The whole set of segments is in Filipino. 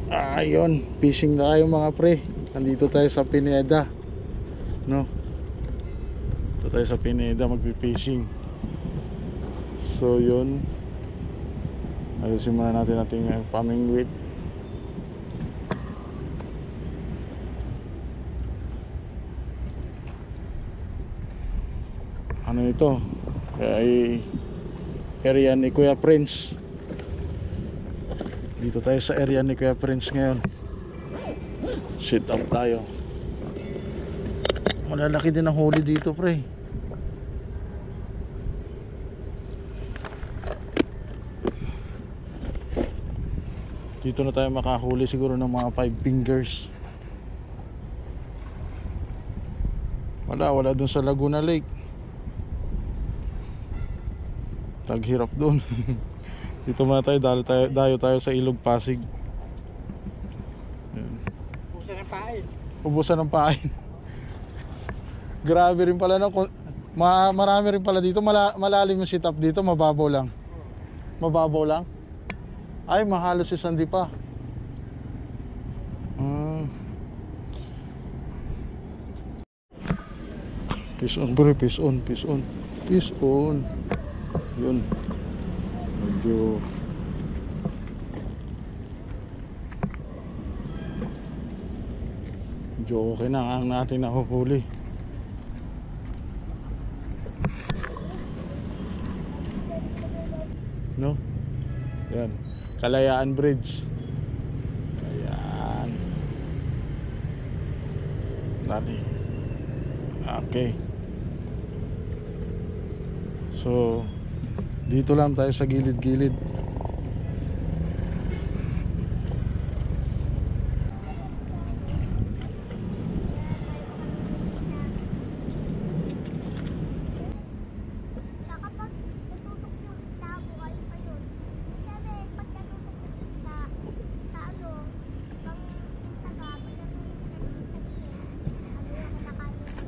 Ayun, fishing na tayo mga pre. Nandito tayo sa Pineda, no? Dito tayo sa Pineda magpi-fishing. So yun, ayusin muna natin ating pamingwit. Ano ito? Ay area ni Kuya Prince. Dito tayo sa area ni Kuya Prince ngayon. Sit up tayo. Malalaki din ang huli dito pre. Dito na tayo makahuli siguro ng mga 5 fingers. Wala dun sa Laguna Lake. Taghirap dun. Dito muna tayo, dayo tayo sa Ilog Pasig. Ubusan ng pain. Ubusan ng pain. Grabe rin pala no, marami rin pala dito. Malalim yung sit up dito, mababaw lang. Mababaw lang. Ay, mahalos si Sandy pa. Fish on bro, fish on. Yun. Medyo okay na ang natin nahuhuli. No? Yan. Kalayaan Bridge. Ayan. Dali. Okay. So dito lang tayo sa gilid-gilid. Tsaka pag natutok yung isda, buhay pa yun. Sabi, pag natutok yung isda, sa ano, pang taga, pag natutok sa gilid, ano yung kinakain natin.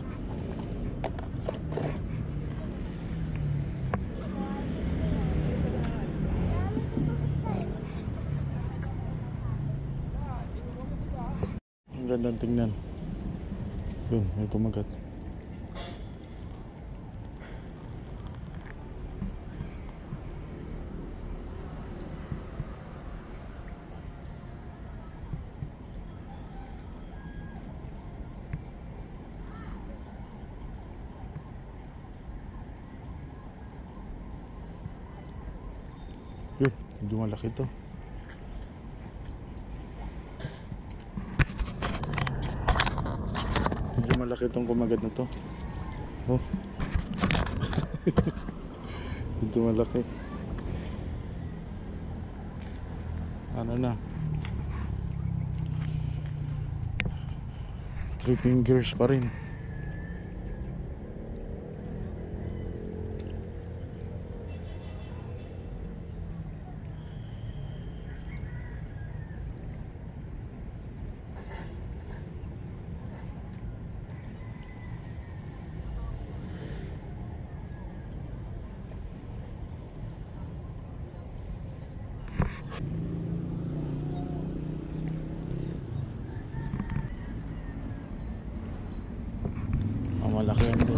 Ang gandang tingnan. Yun, may kumagat. Yun, medyo malaki to. Medyo malaki tong kumagat na to. Oh. Medyo malaki. Ano na? 3 fingers pa rin. Malaki yan.